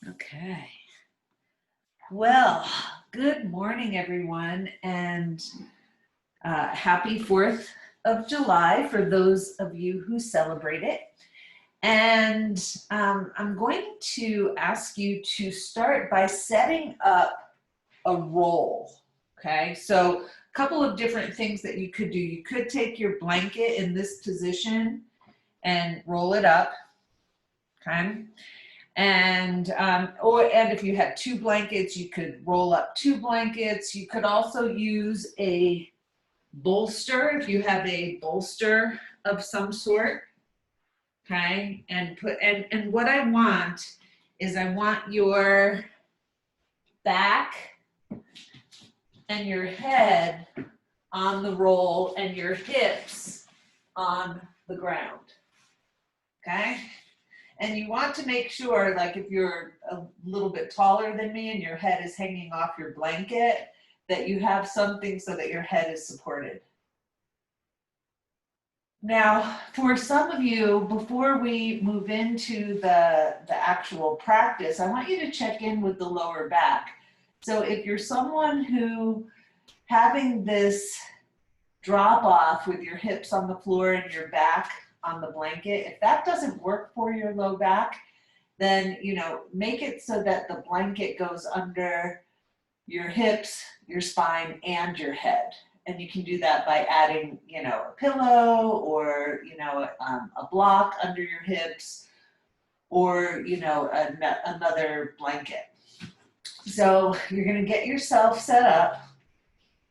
Okay. Well, good morning, everyone, and happy 4th of July for those of you who celebrate it. And I'm going to ask you to start by setting up a roll. Okay, so a couple of different things that you could do. You could take your blanket in this position and roll it up. Okay. And if you had two blankets, you could roll up two blankets. You could also use a bolster if you have a bolster of some sort. Okay, and what I want is I want your back and your head on the roll and your hips on the ground. Okay. And you want to make sure, like if you're a little bit taller than me and your head is hanging off your blanket, that you have something so that your head is supported. Now, for some of you, before we move into the actual practice, I want you to check in with the lower back. So if you're someone who having this drop off with your hips on the floor and your back on the blanket, if that doesn't work for your low back, then make it so that the blanket goes under your hips, your spine, and your head. And you can do that by adding a pillow or a block under your hips, or another blanket. So you're going to get yourself set up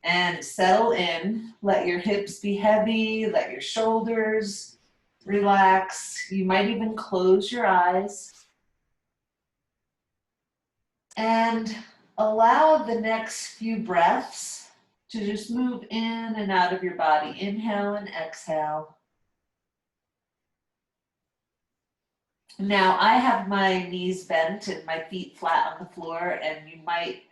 and settle in. Let your hips be heavy, let your shoulders relax. You might even close your eyes. And allow the next few breaths to just move in and out of your body. Inhale and exhale. Now I have my knees bent and my feet flat on the floor, and you might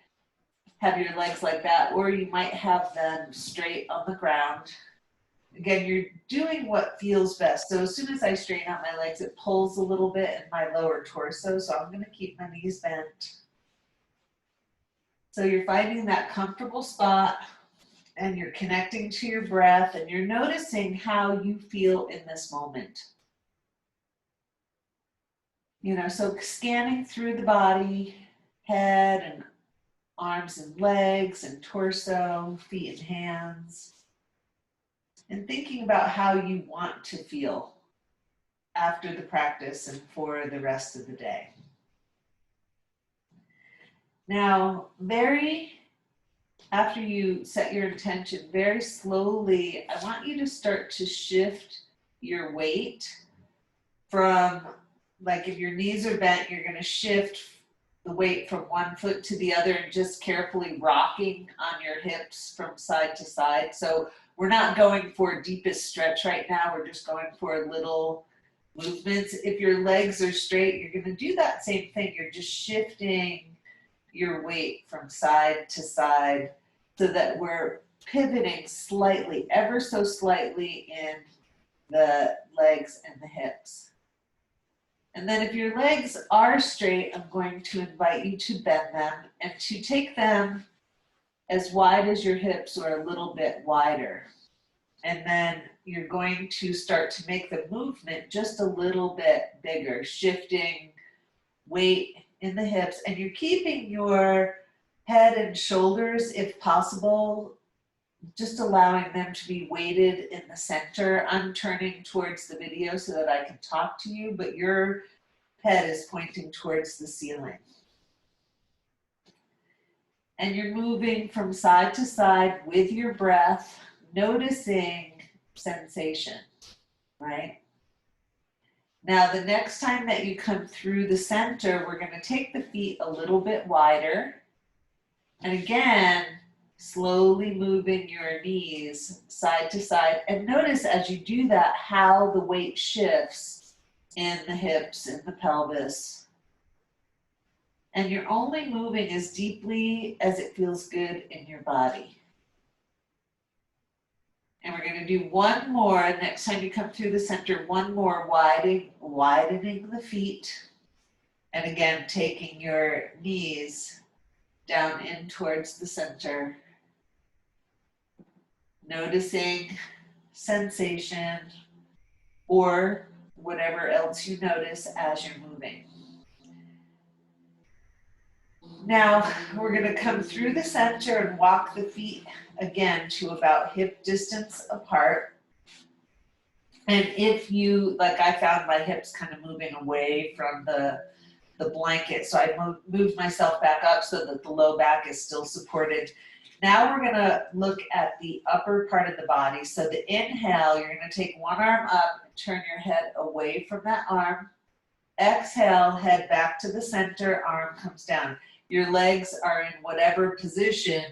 have your legs like that, or you might have them straight on the ground. Again, you're doing what feels best. So as soon as I straighten out my legs, it pulls a little bit in my lower torso, so I'm going to keep my knees bent. So you're finding that comfortable spot, and you're connecting to your breath, and you're noticing how you feel in this moment. So scanning through the body, head and arms and legs and torso, feet and hands, and thinking about how you want to feel after the practice and for the rest of the day. Now, after you set your intention, very slowly, I want you to start to shift your weight from, like if your knees are bent, you're going to shift the weight from one foot to the other and just carefully rocking on your hips from side to side. So we're not going for deepest stretch right now. We're just going for little movements. If your legs are straight, you're going to do that same thing. You're just shifting your weight from side to side so that we're pivoting slightly, ever so slightly, in the legs and the hips. And then if your legs are straight, I'm going to invite you to bend them and to take them as wide as your hips or a little bit wider. And then you're going to start to make the movement just a little bit bigger, shifting weight in the hips, and you're keeping your head and shoulders, if possible, just allowing them to be weighted in the center. I'm turning towards the video so that I can talk to you, but your head is pointing towards the ceiling. And you're moving from side to side with your breath, noticing sensation, right? Now, the next time that you come through the center, we're going to take the feet a little bit wider. And again, slowly moving your knees side to side. And notice as you do that, how the weight shifts in the hips, in the pelvis. And you're only moving as deeply as it feels good in your body. And we're going to do one more. Next time you come through the center, one more, widening the feet. And again, taking your knees down in towards the center, noticing sensation or whatever else you notice as you're moving. Now, we're going to come through the center and walk the feet again to about hip distance apart. And if you, like I found my hips kind of moving away from the blanket, so I moved myself back up so that the low back is still supported. Now we're gonna look at the upper part of the body. So the inhale, you're gonna take one arm up and turn your head away from that arm. Exhale, head back to the center, arm comes down. Your legs are in whatever position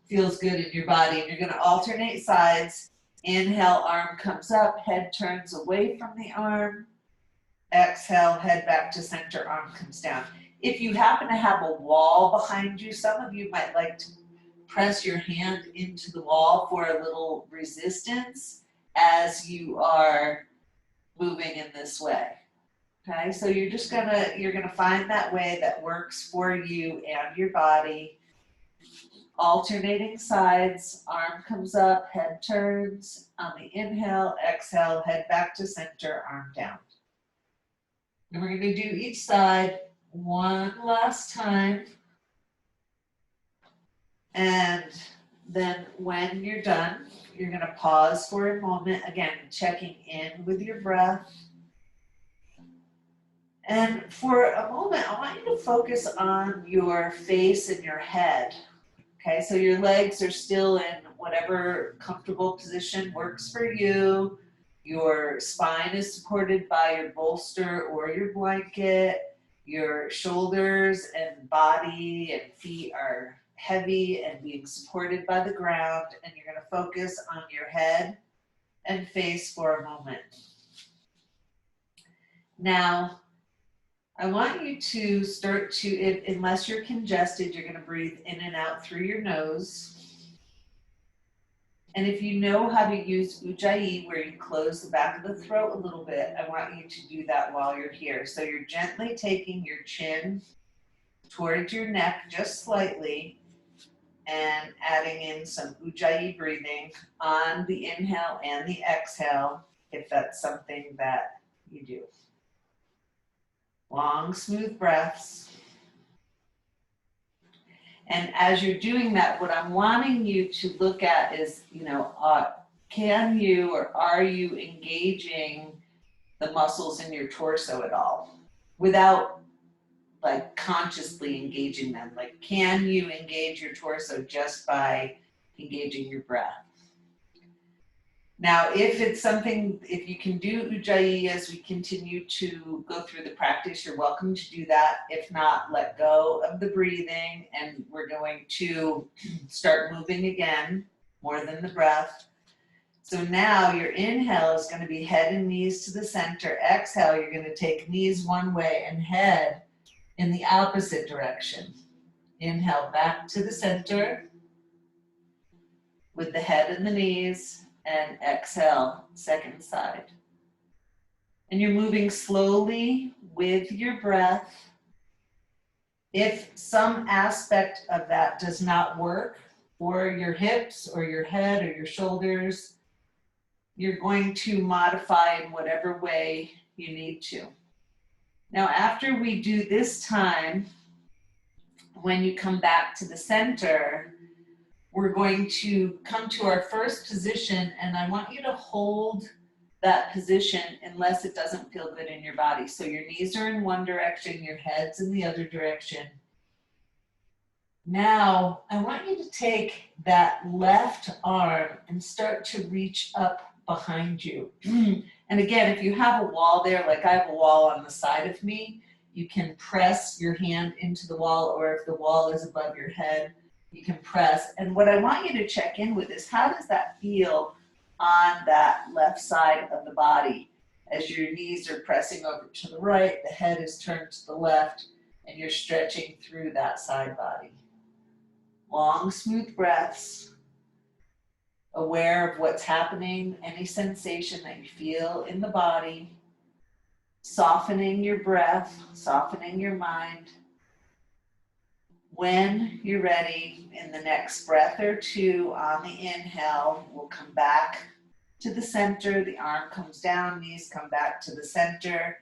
feels good in your body. And you're gonna alternate sides. Inhale, arm comes up, head turns away from the arm. Exhale, head back to center, arm comes down. If you happen to have a wall behind you, some of you might like to press your hand into the wall for a little resistance as you are moving in this way. Okay, so you're gonna find that way that works for you and your body. Alternating sides, arm comes up, head turns. On the inhale, exhale, head back to center, arm down. And we're going to do each side one last time. And then when you're done, you're going to pause for a moment, again, checking in with your breath. And for a moment, I want you to focus on your face and your head. Okay, so your legs are still in whatever comfortable position works for you. Your spine is supported by your bolster or your blanket. Your shoulders and body and feet are heavy and being supported by the ground. And you're going to focus on your head and face for a moment. Now, I want you to start to, unless you're congested, you're going to breathe in and out through your nose. And if you know how to use Ujjayi, where you close the back of the throat a little bit, I want you to do that while you're here. So you're gently taking your chin towards your neck just slightly and adding in some Ujjayi breathing on the inhale and the exhale, if that's something that you do. Long, smooth breaths. And as you're doing that, what I'm wanting you to look at is, can you or are you engaging the muscles in your torso at all without like consciously engaging them? Like, can you engage your torso just by engaging your breath? Now, if you can do Ujjayi as we continue to go through the practice, you're welcome to do that. If not, let go of the breathing, and we're going to start moving again, more than the breath. So now your inhale is going to be head and knees to the center. Exhale, you're going to take knees one way and head in the opposite direction. Inhale back to the center with the head and the knees. And exhale, second side. And you're moving slowly with your breath. If some aspect of that does not work, or your hips or your head or your shoulders, you're going to modify in whatever way you need to. Now, after we do this time, when you come back to the center, we're going to come to our first position, and I want you to hold that position unless it doesn't feel good in your body. So your knees are in one direction, your head's in the other direction. Now, I want you to take that left arm and start to reach up behind you. And again, if you have a wall there, like I have a wall on the side of me, you can press your hand into the wall, or if the wall is above your head, you can press. And what I want you to check in with is, how does that feel on that left side of the body? As your knees are pressing over to the right, the head is turned to the left, and you're stretching through that side body. Long, smooth breaths, aware of what's happening, any sensation that you feel in the body. softening your breath, softening your mind. When you're ready, in the next breath or two on the inhale, we'll come back to the center. The arm comes down, knees come back to the center.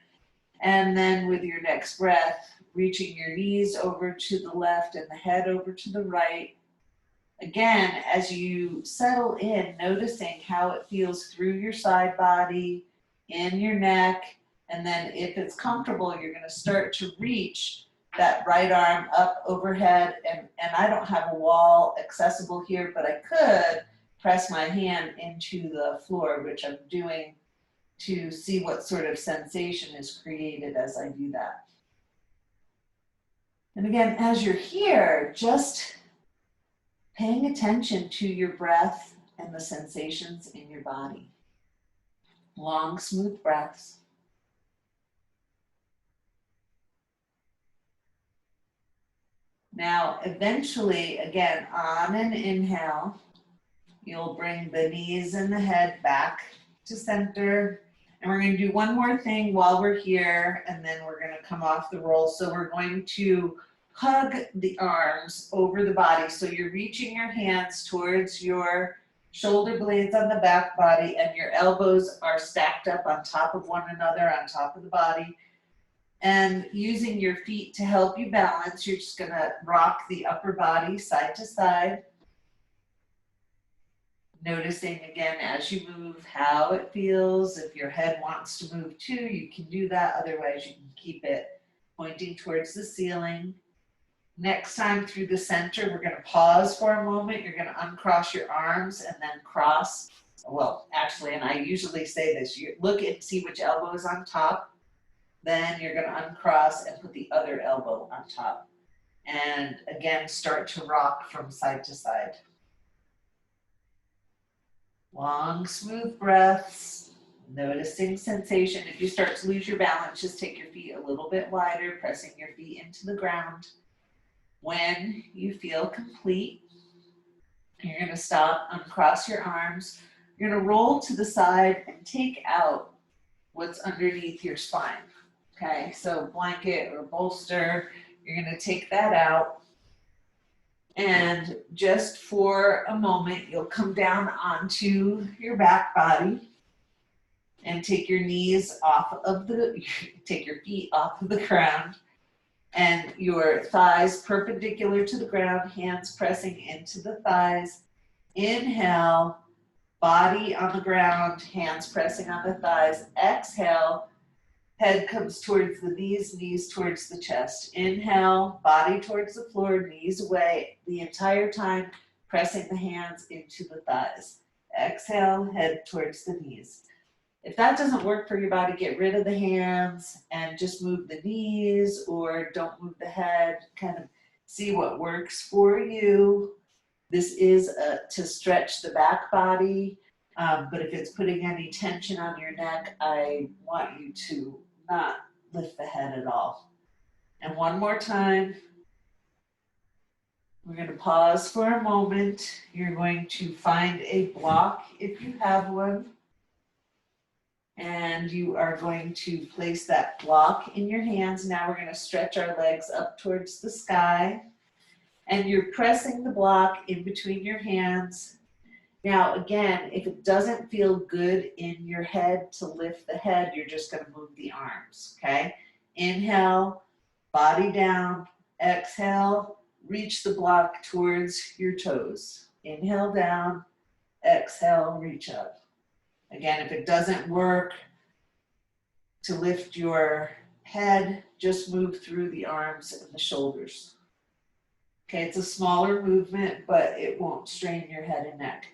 And then with your next breath, reaching your knees over to the left and the head over to the right. Again, as you settle in, noticing how it feels through your side body, in your neck, and then if it's comfortable, you're going to start to reach that right arm up overhead. And I don't have a wall accessible here, but I could press my hand into the floor, which I'm doing to see what sort of sensation is created as I do that. And again, as you're here, just paying attention to your breath and the sensations in your body. Long, smooth breaths. Now, eventually, again, on an inhale, you'll bring the knees and the head back to center. And we're going to do one more thing while we're here, and then we're going to come off the roll. So we're going to hug the arms over the body. So you're reaching your hands towards your shoulder blades on the back body, and your elbows are stacked up on top of one another on top of the body. And using your feet to help you balance, you're just going to rock the upper body side to side. Noticing again as you move how it feels. If your head wants to move too, you can do that. Otherwise, you can keep it pointing towards the ceiling. Next time through the center, we're going to pause for a moment. You're going to uncross your arms and then cross. Well, actually, and I usually say this, you look and see which elbow is on top. Then you're going to uncross and put the other elbow on top. And again, start to rock from side to side. Long, smooth breaths, noticing sensation. If you start to lose your balance, just take your feet a little bit wider, pressing your feet into the ground. When you feel complete, you're going to stop, uncross your arms. You're going to roll to the side and take out what's underneath your spine. Okay, so blanket or bolster, you're going to take that out. And just for a moment, you'll come down onto your back body and take your knees off of take your feet off of the ground and your thighs perpendicular to the ground, hands pressing into the thighs. Inhale, body on the ground, hands pressing on the thighs. Exhale, head comes towards the knees towards the chest. Inhale, body towards the floor, knees away, the entire time pressing the hands into the thighs. Exhale, head towards the knees. If that doesn't work for your body, get rid of the hands and just move the knees or don't move the head. Kind of see what works for you. This is to stretch the back body, but if it's putting any tension on your neck, I want you to not lift the head at all. And one more time. We're going to pause for a moment. You're going to find a block if you have one. And you are going to place that block in your hands. Now we're going to stretch our legs up towards the sky. And you're pressing the block in between your hands. Now, again, if it doesn't feel good in your head to lift the head, you're just going to move the arms, okay? Inhale, body down. Exhale, reach the block towards your toes. Inhale down. Exhale, reach up. Again, if it doesn't work to lift your head, just move through the arms and the shoulders. Okay, it's a smaller movement, but it won't strain your head and neck.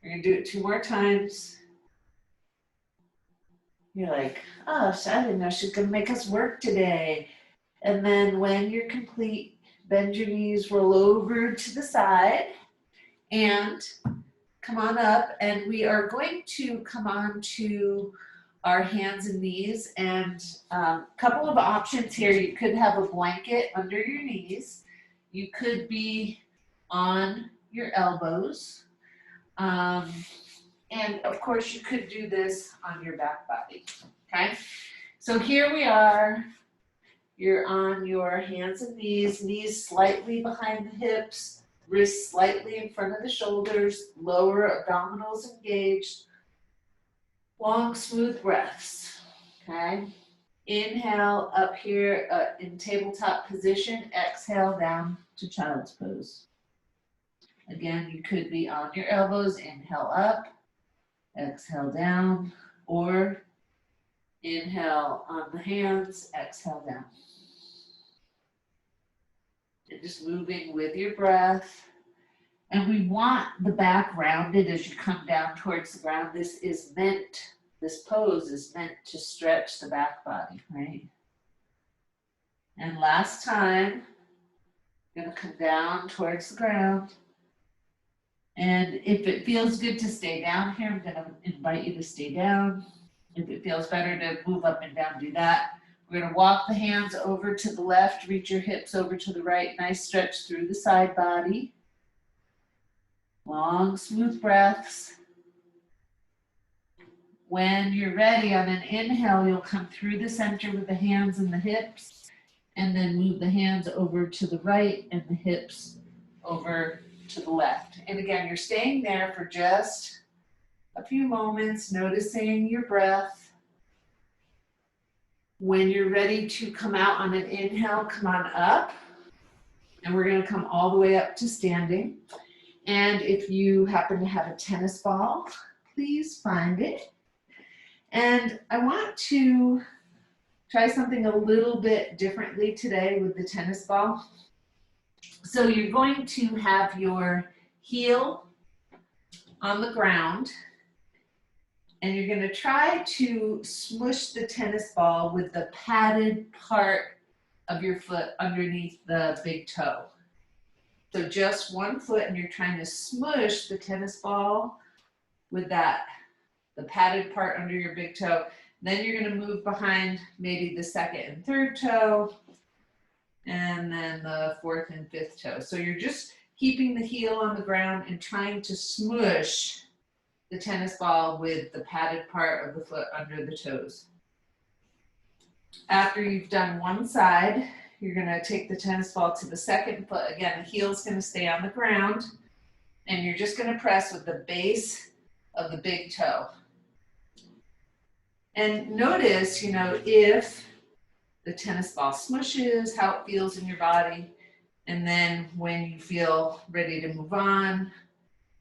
We're going to do it 2 more times. You're like, oh, so I didn't know she's going to make us work today. And then when you're complete, bend your knees, roll over to the side, and come on up. And we are going to come on to our hands and knees. And a couple of options here. You could have a blanket under your knees. You could be on your elbows. And of course, you could do this on your back body, okay? So here we are. You're on your hands and knees slightly behind the hips, wrists slightly in front of the shoulders, lower abdominals engaged. Long, smooth breaths, okay? Inhale up here in tabletop position, exhale down to child's pose. Again, you could be on your elbows, inhale up, exhale down, or inhale on the hands, exhale down. And just moving with your breath. And we want the back rounded as you come down towards the ground. This pose is meant to stretch the back body, right? And last time, I'm gonna come down towards the ground. And if it feels good to stay down here, I'm gonna invite you to stay down. If it feels better to move up and down, do that. We're gonna walk the hands over to the left, reach your hips over to the right, nice stretch through the side body. Long, smooth breaths. When you're ready, on an inhale, you'll come through the center with the hands and the hips, and then move the hands over to the right and the hips over to the left. And again, you're staying there for just a few moments, noticing your breath. When you're ready to come out on an inhale, come on up. And we're gonna come all the way up to standing. And if you happen to have a tennis ball, please find it. And I want to try something a little bit differently today with the tennis ball. So you're going to have your heel on the ground, and you're going to try to smush the tennis ball with the padded part of your foot underneath the big toe. So just one foot, and you're trying to smush the tennis ball with the padded part under your big toe. Then you're going to move behind maybe the second and third toe, and then the fourth and fifth toe. So you're just keeping the heel on the ground and trying to smush the tennis ball with the padded part of the foot under the toes. After you've done one side, you're going to take the tennis ball to the second foot. Again, the heel's going to stay on the ground, and you're just going to press with the base of the big toe. And notice, if the tennis ball smushes, how it feels in your body. And then when you feel ready to move on,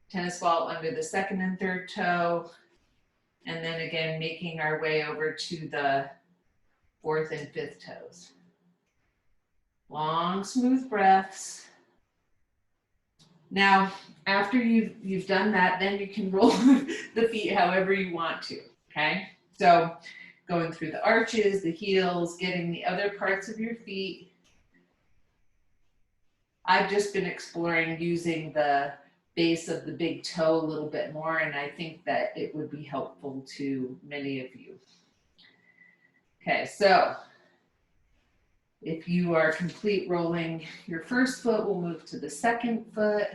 tennis ball under the second and third toe. And then again, making our way over to the fourth and fifth toes. Long, smooth breaths. Now, after you've done that, then you can roll the feet however you want to, okay? So going through the arches, the heels, getting the other parts of your feet. I've just been exploring using the base of the big toe a little bit more, and I think that it would be helpful to many of you. Okay, so if you are complete rolling your first foot, we'll move to the second foot,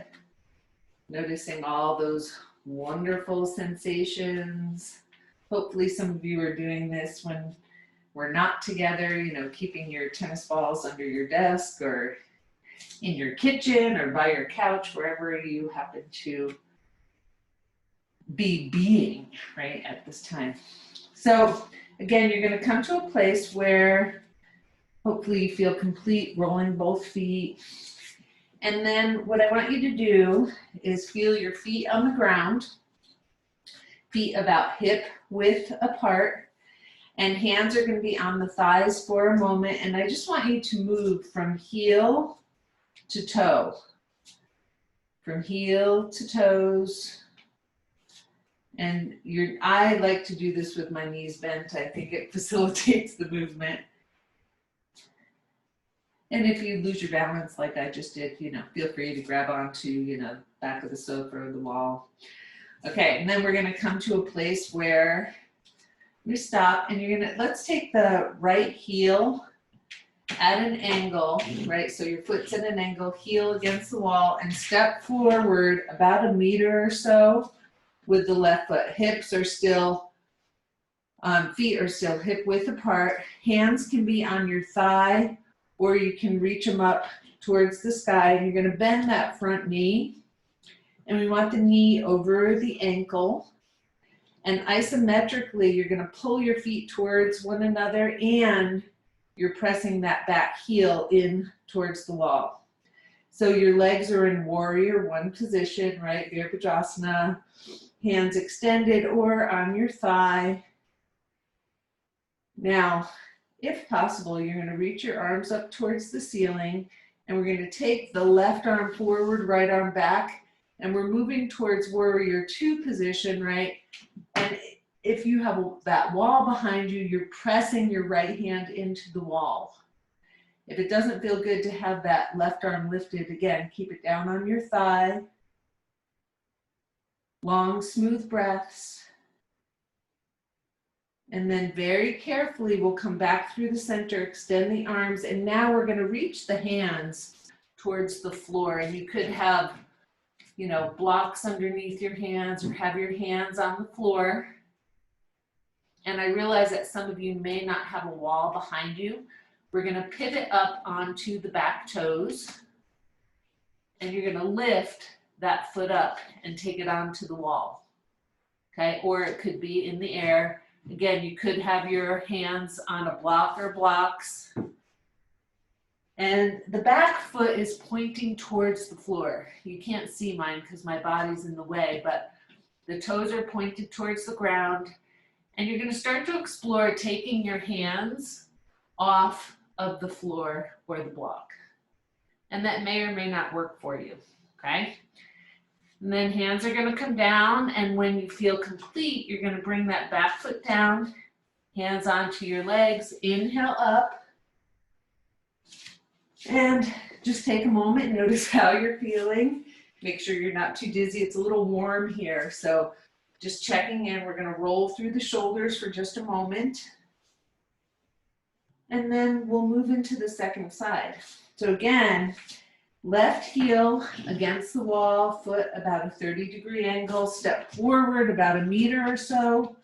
noticing all those wonderful sensations. Hopefully some of you are doing this when we're not together, keeping your tennis balls under your desk or in your kitchen or by your couch, wherever you happen to be being, right, at this time. So again, you're going to come to a place where hopefully you feel complete rolling both feet. And then what I want you to do is feel your feet on the ground, feet about hip width apart, and hands are going to be on the thighs for a moment. And I just want you to move from heel to toe, from heel to toes. And I like to do this with my knees bent. I think it facilitates the movement. And if you lose your balance like I just did, feel free to grab onto, back of the sofa or the wall. Okay, and then we're gonna come to a place where we stop, and let's take the right heel at an angle, right? So your foot's at an angle, heel against the wall, and step forward about a meter or so with the left foot. Hips are still Feet are still hip width apart. Hands can be on your thigh, or you can reach them up towards the sky. You're going to bend that front knee, and we want the knee over the ankle. And isometrically, you're going to pull your feet towards one another, and you're pressing that back heel in towards the wall. So your legs are in warrior one position, right? Virabhadrasana, hands extended or on your thigh. Now, if possible, you're going to reach your arms up towards the ceiling, and we're going to take the left arm forward, right arm back, and we're moving towards warrior two position, right? And if you have that wall behind you, you're pressing your right hand into the wall. If it doesn't feel good to have that left arm lifted, again, keep it down on your thigh. Long, smooth breaths. And then very carefully, we'll come back through the center, extend the arms, and now we're going to reach the hands towards the floor. And you could have, you know, blocks underneath your hands or have your hands on the floor. And I realize that some of you may not have a wall behind you. We're going to pivot up onto the back toes, and you're going to lift that foot up and take it onto the wall. Okay, or it could be in the air. Again, you could have your hands on a block or blocks. And the back foot is pointing towards the floor. You can't see mine because my body's in the way, but the toes are pointed towards the ground. And you're going to start to explore taking your hands off of the floor or the block. And that may or may not work for you, okay? And then hands are going to come down, and when you feel complete, you're going to bring that back foot down, hands onto your legs, inhale up, and just take a moment, notice how you're feeling. Make sure you're not too dizzy. It's a little warm here, so just checking in. We're going to roll through the shoulders for just a moment, and then we'll move into the second side. So again, left heel against the wall, foot about a 30-degree angle, step forward about 1 meter or so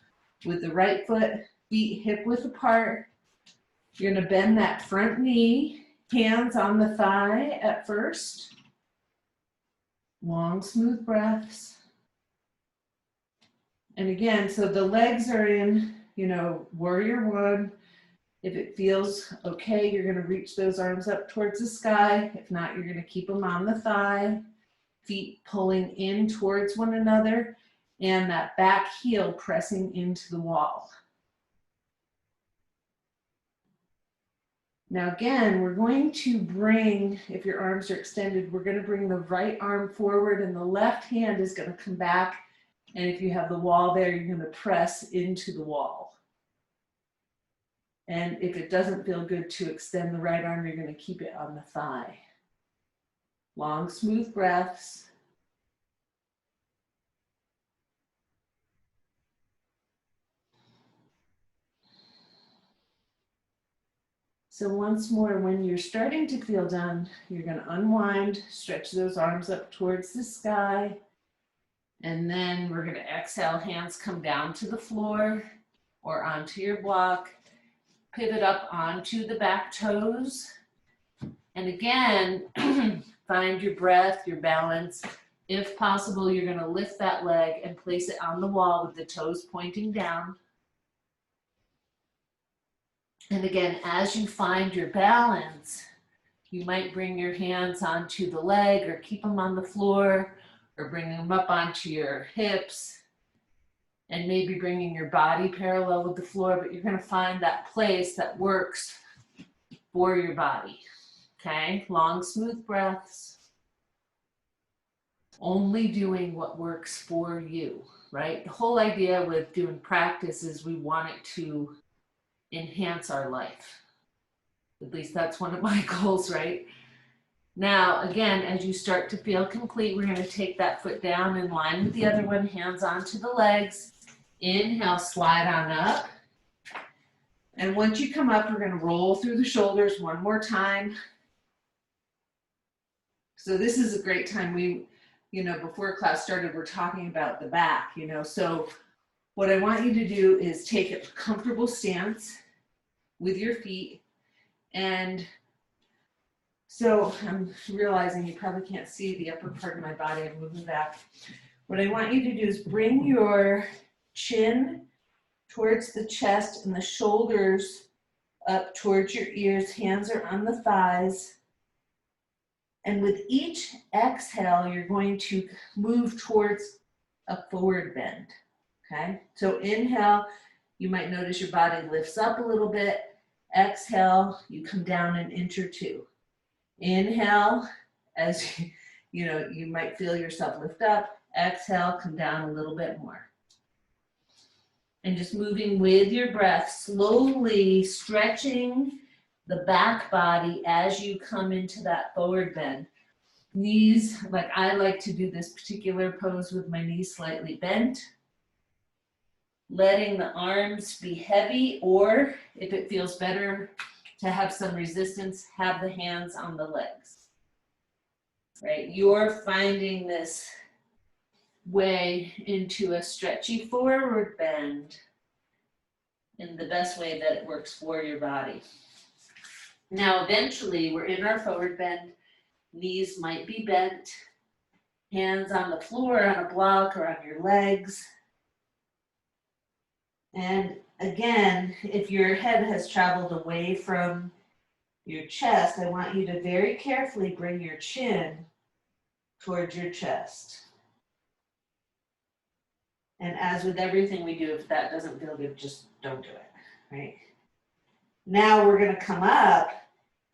with the right foot, feet hip width apart. You're going to bend that front knee, hands on the thigh at first. Long, smooth breaths. And again, so the legs are in, you know, warrior one. If it feels okay, you're going to reach those arms up towards the sky. If not, you're going to keep them on the thigh, feet pulling in towards one another, and that back heel pressing into the wall. Now again, we're going to bring, if your arms are extended, we're going to bring the right arm forward, and the left hand is going to come back. And if you have the wall there, you're going to press into the wall. And if it doesn't feel good to extend the right arm, you're going to keep it on the thigh. Long, smooth breaths. So once more, when you're starting to feel done, you're going to unwind, stretch those arms up towards the sky. And then we're going to exhale, hands come down to the floor or onto your block. Pivot up onto the back toes. And again, find your breath, your balance. If possible, you're going to lift that leg and place it on the wall with the toes pointing down. And again, as you find your balance, you might bring your hands onto the leg or keep them on the floor or bring them up onto your hips. And maybe bringing your body parallel with the floor, but you're going to find that place that works for your body. Okay, long, smooth breaths. Only doing what works for you, right? The whole idea with doing practice is we want it to enhance our life. At least that's one of my goals, right? Now, again, as you start to feel complete, we're going to take that foot down in line with the other one, hands onto the legs. Inhale, slide on up. And once you come up, we're going to roll through the shoulders one more time. So this is a great time. We, you know, before class started, we're talking about the back, you know, so What I want you to do is take a comfortable stance with your feet. And so I'm realizing you probably can't see the upper part of my body. I'm moving back. What I want you to do is bring your chin towards the chest and the shoulders up towards your ears. Hands are on the thighs. And with each exhale, you're going to move towards a forward bend. Okay? So inhale, you might notice your body lifts up a little bit. Exhale, you come down an inch or two. Inhale, as you might feel yourself lift up. Exhale, come down a little bit more. And just moving with your breath, slowly stretching the back body as you come into that forward bend. Knees, like I like to do this particular pose with my knees slightly bent. Letting the arms be heavy, or if it feels better to have some resistance, have the hands on the legs. Right? You're finding this way into a stretchy forward bend in the best way that it works for your body. Now, eventually, we're in our forward bend. Knees might be bent. Hands on the floor, on a block, or on your legs. And again, if your head has traveled away from your chest, I want you to very carefully bring your chin towards your chest. And as with everything we do, if that doesn't feel good, just don't do it, right? Now we're going to come up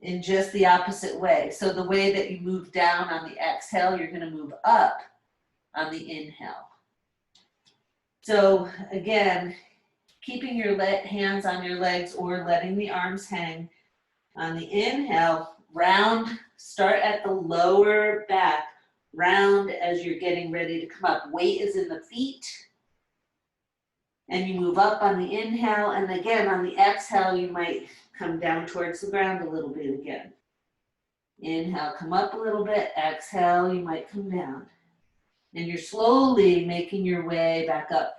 in just the opposite way. So the way that you move down on the exhale, you're going to move up on the inhale. So again, keeping your hands on your legs or letting the arms hang. On the inhale, round, start at the lower back, round as you're getting ready to come up. Weight is in the feet. And you move up on the inhale, and again on the exhale, you might come down towards the ground a little bit again. Inhale, come up a little bit. Exhale, you might come down. And you're slowly making your way back up.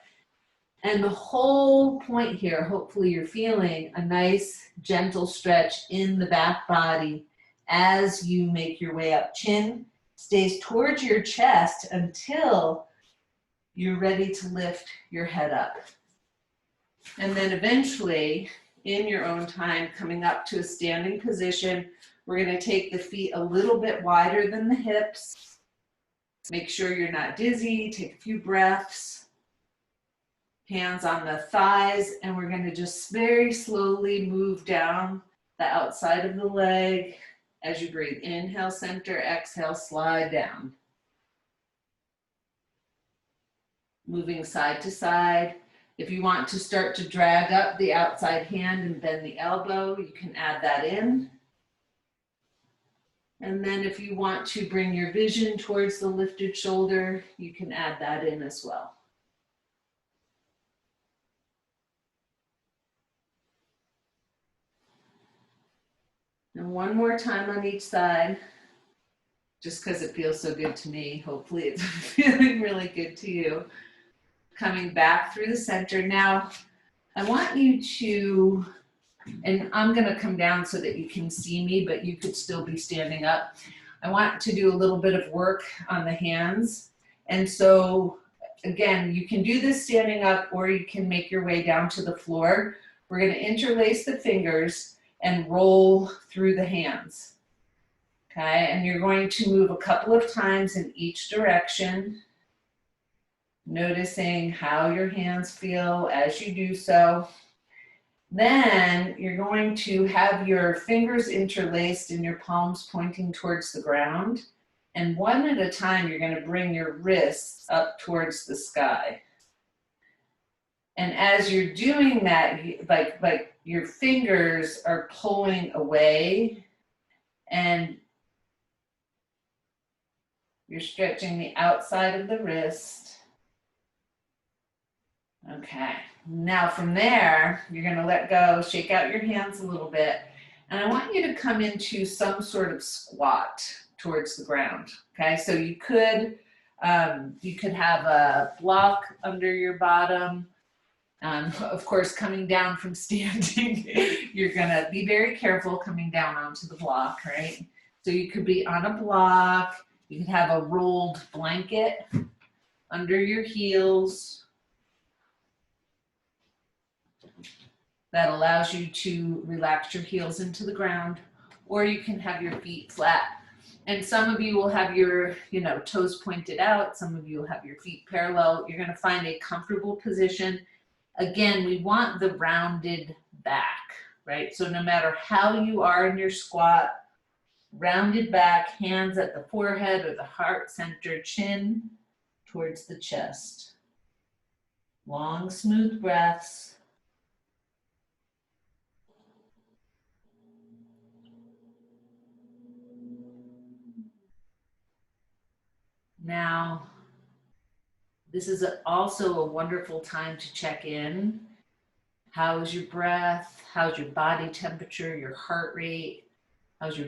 And the whole point here, hopefully you're feeling a nice gentle stretch in the back body as you make your way up. Chin stays towards your chest until you're ready to lift your head up. And then eventually, in your own time, coming up to a standing position, we're going to take the feet a little bit wider than the hips. Make sure you're not dizzy. Take a few breaths. Hands on the thighs, and we're going to just very slowly move down the outside of the leg as you breathe. Inhale, center, exhale, slide down. Moving side to side. If you want to start to drag up the outside hand and bend the elbow, you can add that in. And then if you want to bring your vision towards the lifted shoulder, you can add that in as well. And one more time on each side, just because it feels so good to me. Hopefully it's feeling really good to you. Coming back through the center. Now, I want you to, and I'm going to come down so that you can see me, but you could still be standing up. I want to do a little bit of work on the hands. And so, again, you can do this standing up, or you can make your way down to the floor. We're going to interlace the fingers and roll through the hands. Okay, and you're going to move a couple of times in each direction, noticing how your hands feel as you do so. Then you're going to have your fingers interlaced and your palms pointing towards the ground. And one at a time, you're going to bring your wrists up towards the sky. And as you're doing that, like your fingers are pulling away and you're stretching the outside of the wrist. Okay, now from there, you're going to let go, shake out your hands a little bit, and I want you to come into some sort of squat towards the ground. Okay, so you could have a block under your bottom, Of course, coming down from standing, you're gonna be very careful coming down onto the block, right? So you could be on a block, you could have a rolled blanket under your heels that allows you to relax your heels into the ground, or you can have your feet flat. And some of you will have your, toes pointed out, some of you will have your feet parallel. You're gonna find a comfortable position. Again, we want the rounded back, right? So no matter how you are in your squat, rounded back, hands at the forehead or the heart center, chin towards the chest. Long, smooth breaths. Now, this is also a wonderful time to check in. How's your breath? How's your body temperature, your heart rate? How's your,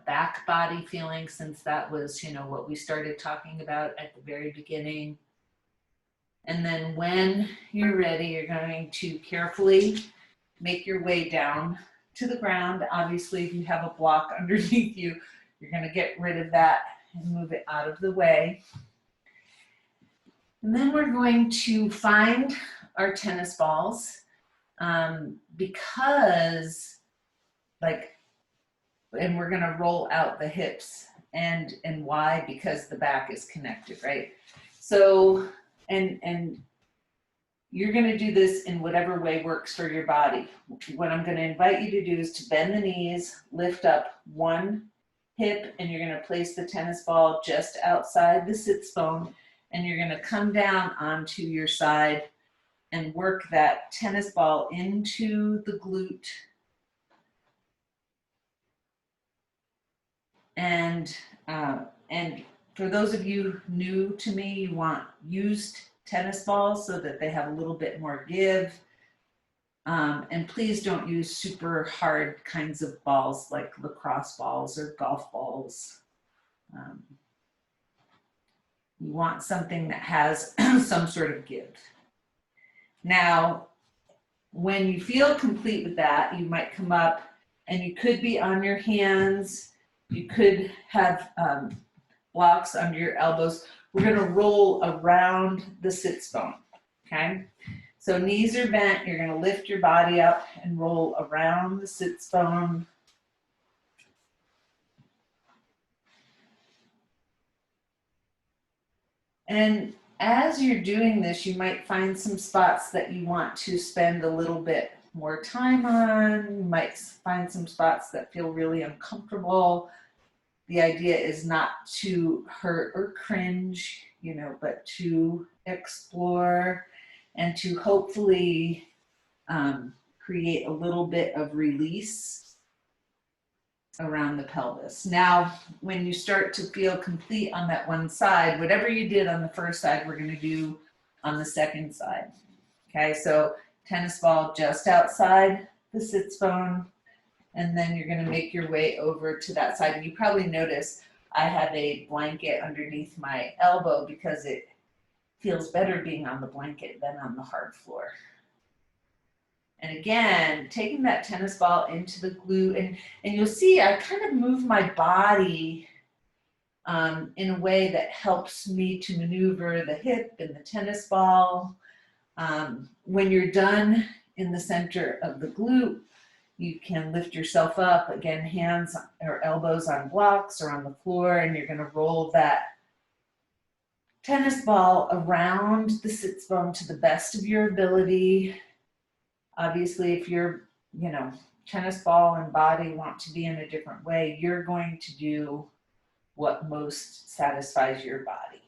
back body feeling, since that was, what we started talking about at the very beginning. And then when you're ready, you're going to carefully make your way down to the ground. Obviously, if you have a block underneath you, you're going to get rid of that and move it out of the way. And then we're going to find our tennis balls, because and we're gonna roll out the hips. And why? Because the back is connected, right? So, and you're gonna do this in whatever way works for your body. What I'm gonna invite you to do is to bend the knees, lift up one hip, and you're gonna place the tennis ball just outside the sits bone, and you're gonna come down onto your side and work that tennis ball into the glute. And for those of you new to me, you want used tennis balls so that they have a little bit more give. And please don't use super hard kinds of balls like lacrosse balls or golf balls. You want something that has some sort of give. Now, when you feel complete with that, you might come up and you could be on your hands. You could have blocks under your elbows. We're going to roll around the sits bone, okay? So knees are bent. You're going to lift your body up and roll around the sits bone. And as you're doing this, you might find some spots that you want to spend a little bit more time on. You might find some spots that feel really uncomfortable. The idea is not to hurt or cringe, but to explore and to hopefully create a little bit of release around the pelvis. Now, when you start to feel complete on that one side, whatever you did on the first side, we're going to do on the second side. Okay, so tennis ball just outside the sits bone, and then you're going to make your way over to that side. And you probably notice I have a blanket underneath my elbow because it feels better being on the blanket than on the hard floor. And again, taking that tennis ball into the glute, and you'll see I kind of move my body in a way that helps me to maneuver the hip and the tennis ball. When you're done in the center of the glute, you can lift yourself up, again, hands or elbows on blocks or on the floor, and you're going to roll that tennis ball around the sits bone to the best of your ability. Obviously, if your, tennis ball and body want to be in a different way, you're going to do what most satisfies your body.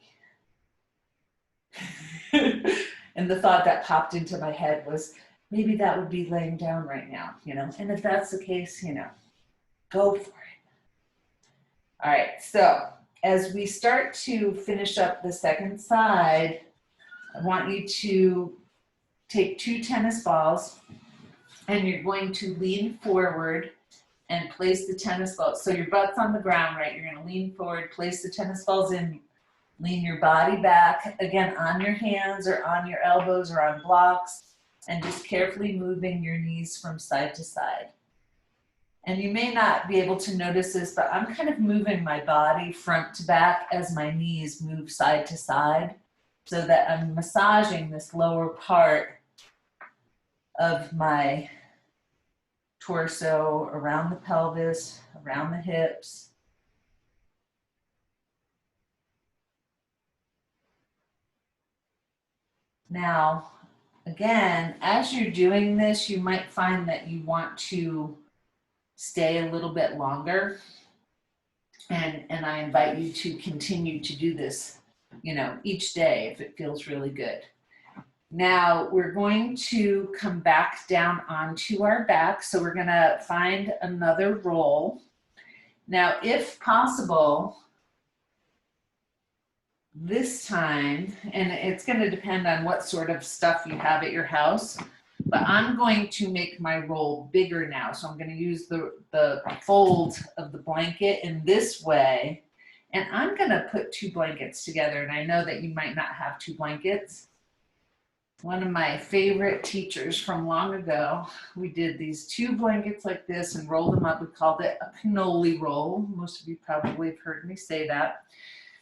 And the thought that popped into my head was, maybe that would be laying down right now, and if that's the case, go for it. All right, so as we start to finish up the second side, I want you to take 2 tennis balls, and you're going to lean forward and place the tennis balls. So your butt's on the ground, right? You're going to lean forward, place the tennis balls in, Lean your body back, again, on your hands or on your elbows or on blocks, and just carefully moving your knees from side to side. And you may not be able to notice this, but I'm kind of moving my body front to back as my knees move side to side, so that I'm massaging this lower part of my torso, around the pelvis, around the hips. Now, again, as you're doing this, you might find that you want to stay a little bit longer. And I invite you to continue to do this, each day if it feels really good. Now we're going to come back down onto our back. So we're going to find another roll. Now, if possible, this time, and it's going to depend on what sort of stuff you have at your house, but I'm going to make my roll bigger now. So I'm going to use the fold of the blanket in this way, and I'm going to put 2 blankets together. And I know that you might not have 2 blankets. One of my favorite teachers from long ago, we did these 2 blankets like this and rolled them up. We called it a cannoli roll. Most of you probably have heard me say that.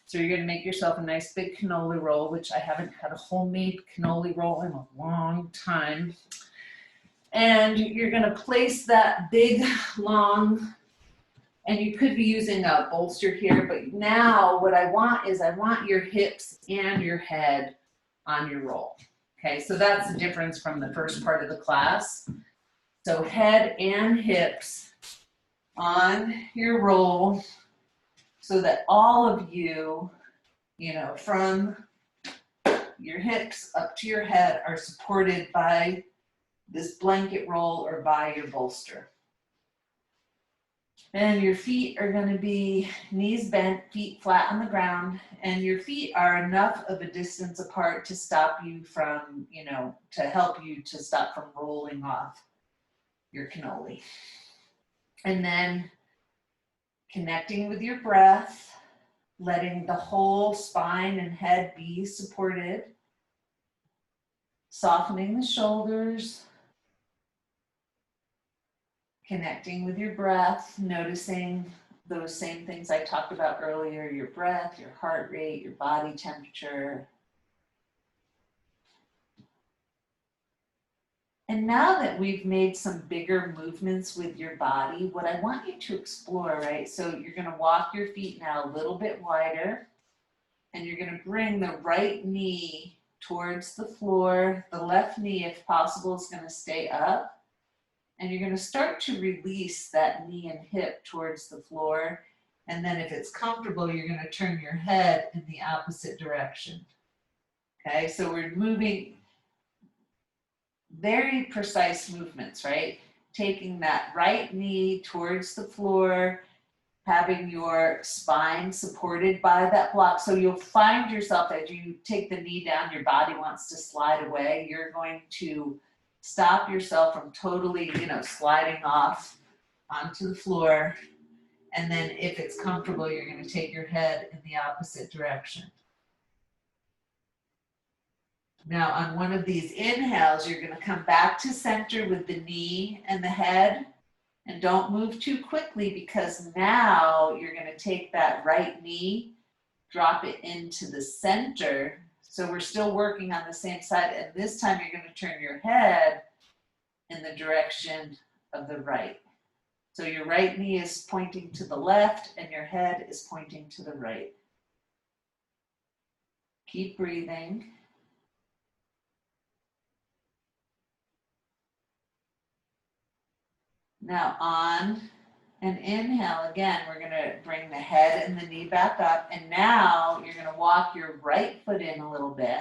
So you're going to make yourself a nice big cannoli roll, which I haven't had a homemade cannoli roll in a long time. And you're going to place that big, long, and you could be using a bolster here, but now what I want is I want your hips and your head on your roll. Okay, so that's the difference from the first part of the class. So head and hips on your roll so that all of you, from your hips up to your head are supported by this blanket roll or by your bolster. And your feet are going to be knees bent, feet flat on the ground, and your feet are enough of a distance apart to stop you from, to help you to stop from rolling off your cannoli. And then connecting with your breath, letting the whole spine and head be supported, softening the shoulders, connecting with your breath, noticing those same things I talked about earlier, your breath, your heart rate, your body temperature. And now that we've made some bigger movements with your body, what I want you to explore, right? So you're going to walk your feet now a little bit wider, and you're going to bring the right knee towards the floor. The left knee, if possible, is going to stay up. And you're going to start to release that knee and hip towards the floor. And then if it's comfortable, you're going to turn your head in the opposite direction. Okay, so we're moving very precise movements, right? Taking that right knee towards the floor, having your spine supported by that block. So you'll find yourself as you take the knee down, your body wants to slide away. You're going to stop yourself from totally, sliding off onto the floor. And then if it's comfortable, you're going to take your head in the opposite direction. Now on one of these inhales, you're going to come back to center with the knee and the head. And don't move too quickly, because now you're going to take that right knee, drop it into the center. So we're still working on the same side, and this time you're going to turn your head in the direction of the right. So your right knee is pointing to the left and your head is pointing to the right. Keep breathing. Now on an inhale, again, we're going to bring the head and the knee back up. And now you're going to walk your right foot in a little bit,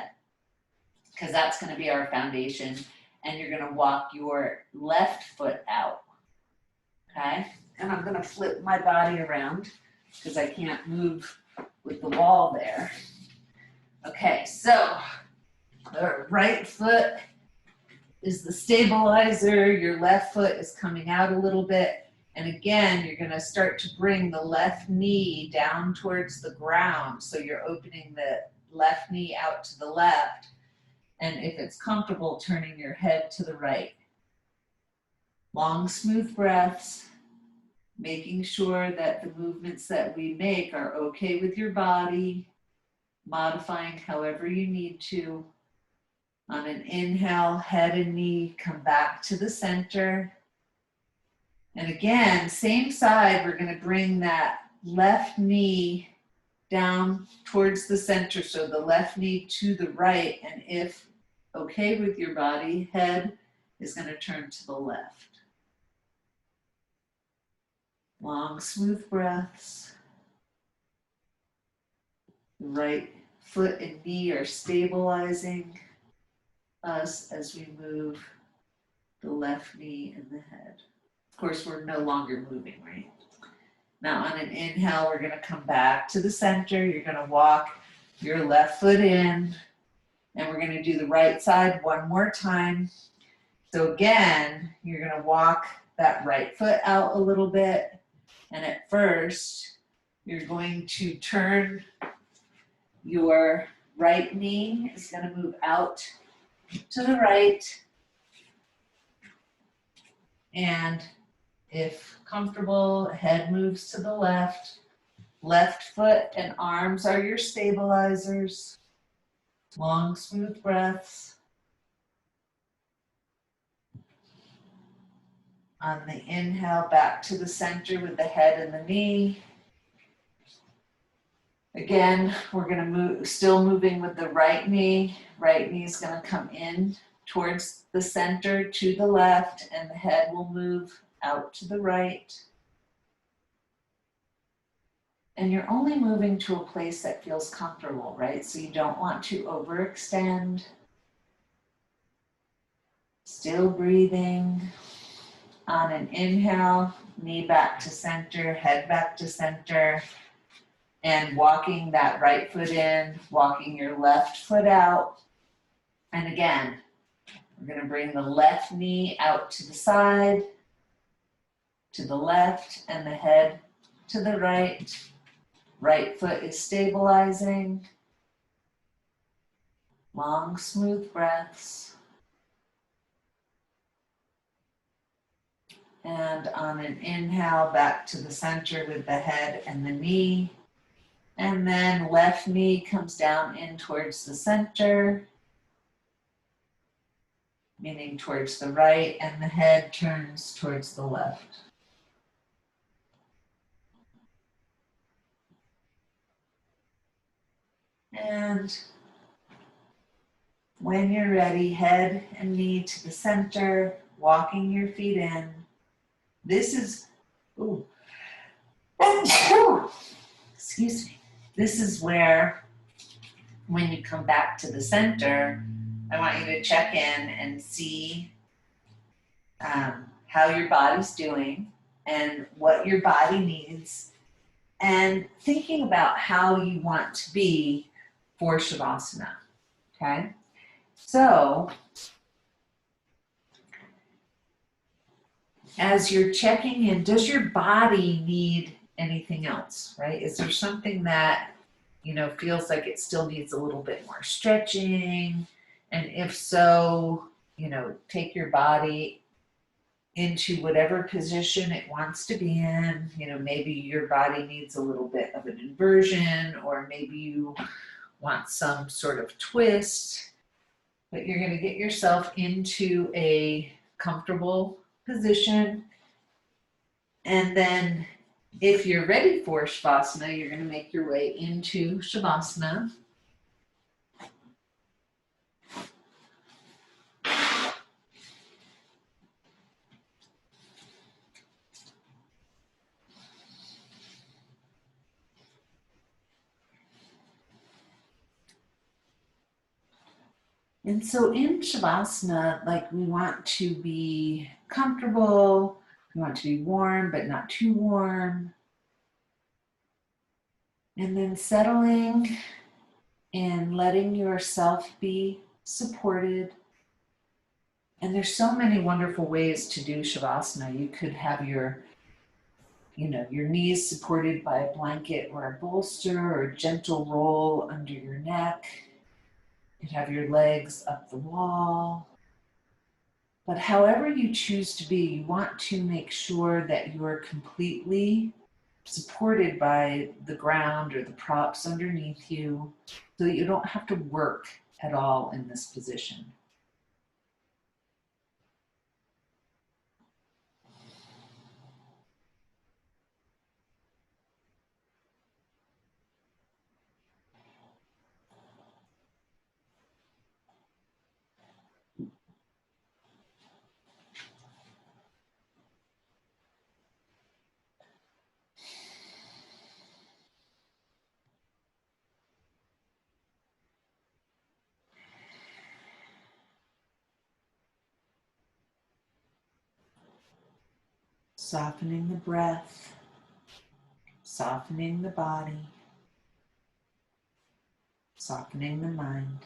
because that's going to be our foundation. And you're going to walk your left foot out. Okay? And I'm going to flip my body around because I can't move with the wall there. Okay, so the right foot is the stabilizer. Your left foot is coming out a little bit. And again, you're gonna start to bring the left knee down towards the ground. So you're opening the left knee out to the left. And if it's comfortable, turning your head to the right. Long, smooth breaths, making sure that the movements that we make are okay with your body, modifying however you need to. On an inhale, head and knee come back to the center. And again, same side, we're going to bring that left knee down towards the center. So the left knee to the right. And if okay with your body, head is going to turn to the left. Long, smooth breaths. The right foot and knee are stabilizing us as we move the left knee and the head. Of course, we're no longer moving, right? Now on an inhale, we're gonna come back to the center. You're gonna walk your left foot in, and we're gonna do the right side one more time. So again, you're gonna walk that right foot out a little bit, and at first, you're going to turn your right knee is gonna move out to the right, and if comfortable, head moves to the left. Left foot and arms are your stabilizers. Long, smooth breaths. On the inhale, back to the center with the head and the knee. Again, we're gonna move, still moving with the right knee. Right knee is gonna come in towards the center to the left, and the head will move out to the right. And you're only moving to a place that feels comfortable, right? So you don't want to overextend. Still breathing. On an inhale, knee back to center, head back to center, and walking that right foot in, walking your left foot out. And again, we're gonna bring the left knee out to the side, to the left, and the head to the right. Right foot is stabilizing. Long, smooth breaths. And on an inhale, back to the center with the head and the knee. And then left knee comes down in towards the center, meaning towards the right, and the head turns towards the left. And when you're ready, head and knee to the center, walking your feet in. This is, ooh, excuse me. This is where, when you come back to the center, I want you to check in and see how your body's doing and what your body needs, and thinking about how you want to be for Shavasana, okay? So, as you're checking in, does your body need anything else, right? Is there something that, you know, feels like it still needs a little bit more stretching? And if so, you know, take your body into whatever position it wants to be in. You know, maybe your body needs a little bit of an inversion, or maybe you want some sort of twist, but you're going to get yourself into a comfortable position. And then if you're ready for Shavasana, you're going to make your way into Shavasana. And so in Shavasana, like, we want to be comfortable, we want to be warm, but not too warm. And then settling and letting yourself be supported. And there's so many wonderful ways to do Shavasana. You could have your your knees supported by a blanket or a bolster or a gentle roll under your neck. You could have your legs up the wall. But however you choose to be, you want to make sure that you are completely supported by the ground or the props underneath you so that you don't have to work at all in this position. Softening the breath, softening the body, softening the mind.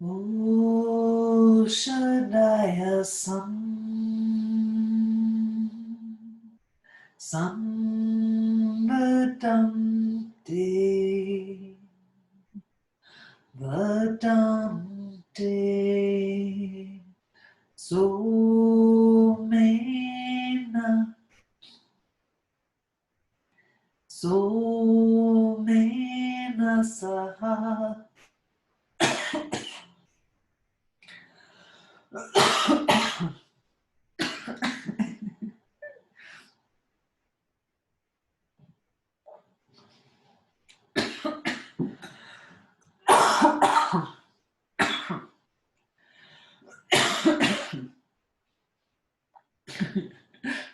Oh, Shaddai, Sambadante, Vadante, Somena, Somena Saha.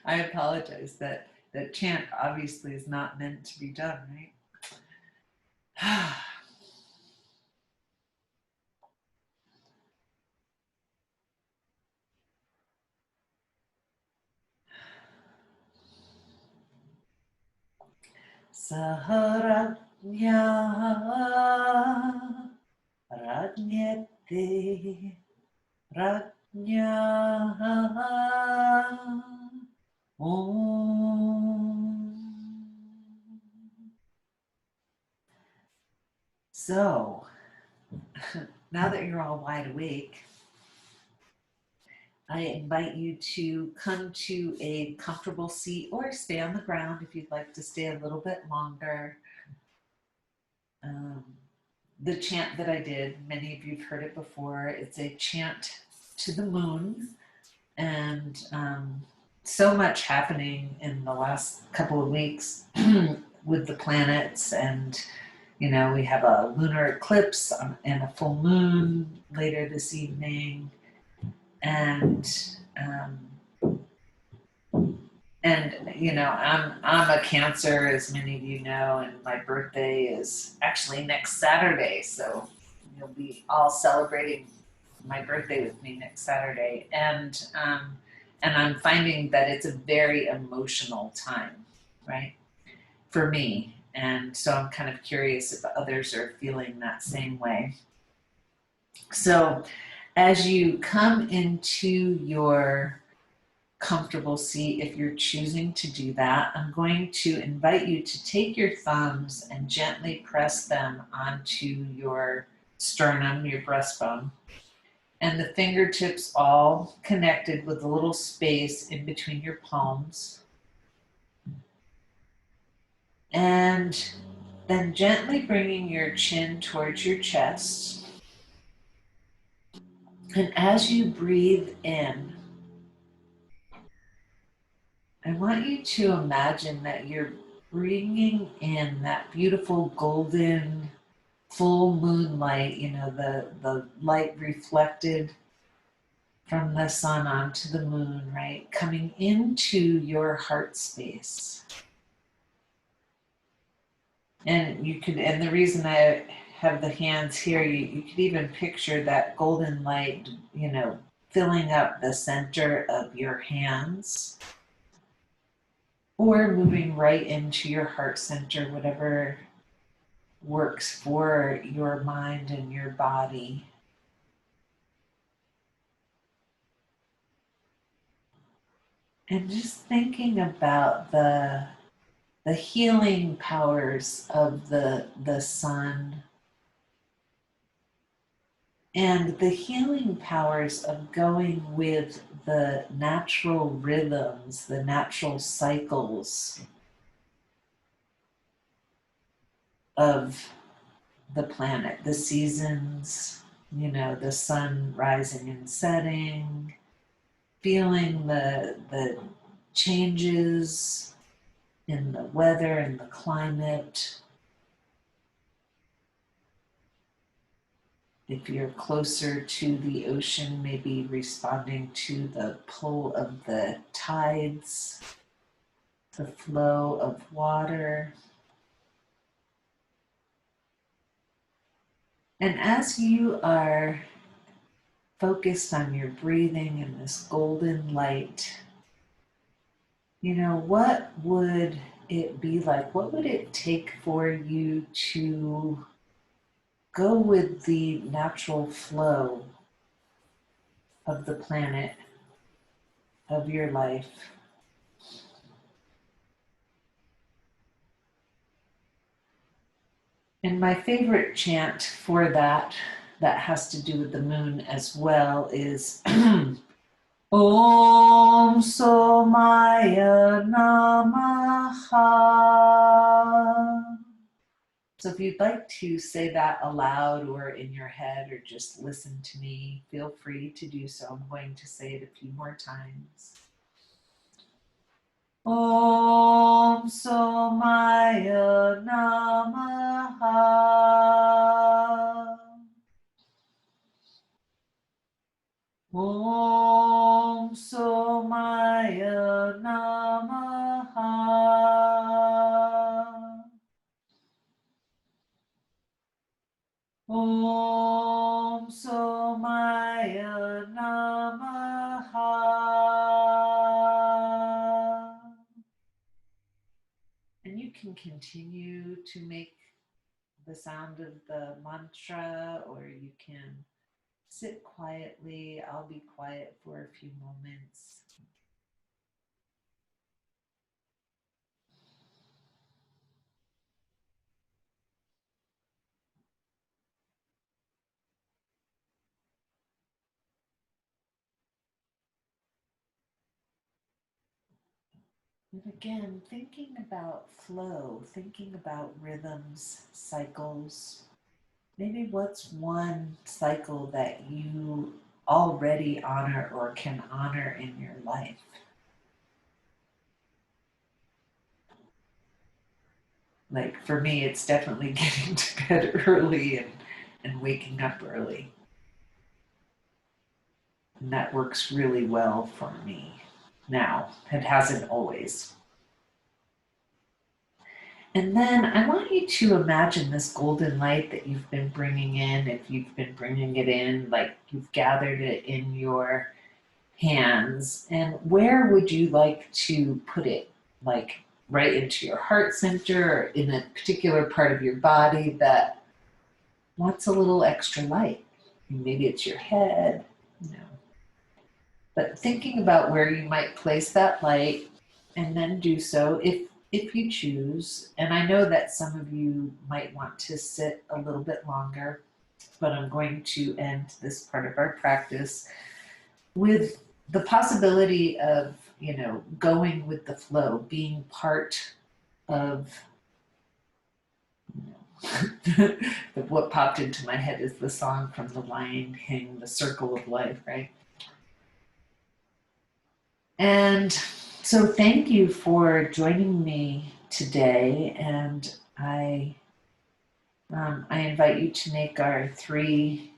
I apologize. That chant obviously is not meant to be done, right? Saharajnya Rajnyate Rajnya Om. So, now that you're all wide awake, I invite you to come to a comfortable seat or stay on the ground if you'd like to stay a little bit longer. The chant that I did, many of you have heard it before. It's a chant to the moon, and so much happening in the last couple of weeks with the planets, and we have a lunar eclipse and a full moon later this evening, and I'm a Cancer, as many of you know, and my birthday is actually next Saturday, so you'll be all celebrating my birthday with me next Saturday, and I'm finding that it's a very emotional time, right, for me, and so I'm kind of curious if others are feeling that same way. So, as you come into your comfortable seat, if you're choosing to do that, I'm going to invite you to take your thumbs and gently press them onto your sternum, your breastbone, and the fingertips all connected with a little space in between your palms. And then gently bringing your chin towards your chest. And as you breathe in, I want you to imagine that you're bringing in that beautiful golden full moonlight, the light reflected from the sun onto the moon, right? Coming into your heart space. And the reason I have the hands here, you could even picture that golden light, filling up the center of your hands, or moving right into your heart center, whatever works for your mind and your body. And just thinking about the healing powers of the sun, and the healing powers of going with the natural rhythms, the natural cycles of the planet, the seasons, the sun rising and setting, feeling the changes in the weather and the climate. If you're closer to the ocean, maybe responding to the pull of the tides, the flow of water. And as you are focused on your breathing and this golden light, what would it be like? What would it take for you to go with the natural flow of the planet, of your life. And my favorite chant for that has to do with the moon as well, is Om Somaya Namaha. So if you'd like to say that aloud or in your head or just listen to me, feel free to do so. I'm going to say it a few more times. Om Somaya Namaha. Om Somaya Namaha. Om Somaya Namaha. And you can continue to make the sound of the mantra, or you can sit quietly. I'll be quiet for a few moments. And again, thinking about flow, thinking about rhythms, cycles. Maybe what's one cycle that you already honor or can honor in your life? Like for me, it's definitely getting to bed early and waking up early. And that works really well for me now. It hasn't always. And then I want you to imagine this golden light that you've been bringing in. If you've been bringing it in, like you've gathered it in your hands, and where would you like to put it? Like right into your heart center, or in a particular part of your body that wants a little extra light? Maybe it's your head, you know. But thinking about where you might place that light, and then do so if you choose. And I know that some of you might want to sit a little bit longer, but I'm going to end this part of our practice with the possibility of, going with the flow, being part of, what popped into my head is the song from The Lion King, The Circle of Life, right? And so thank you for joining me today, and I invite you to make our 3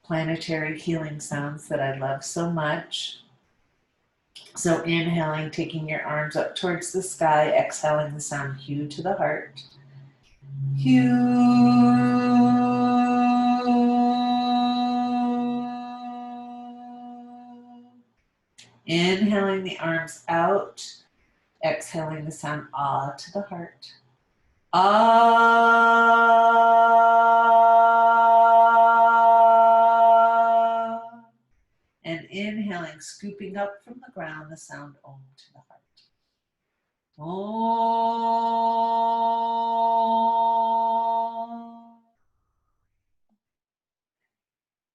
planetary healing sounds that I love so much. So inhaling, taking your arms up towards the sky, exhaling the sound Hu to the heart. Hu. Inhaling the arms out, exhaling the sound Ah to the heart. Ah. And inhaling, scooping up from the ground, the sound Om to the heart. Om.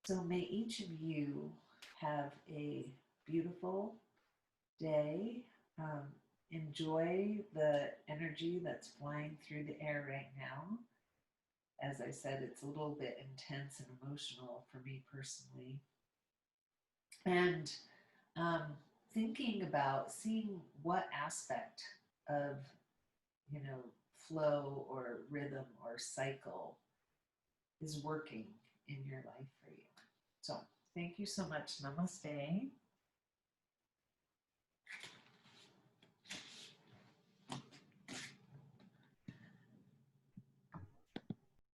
So may each of you have a beautiful day. Enjoy the energy that's flying through the air right now. As I said, it's a little bit intense and emotional for me personally. And thinking about seeing what aspect of, flow or rhythm or cycle is working in your life for you. So thank you so much. Namaste.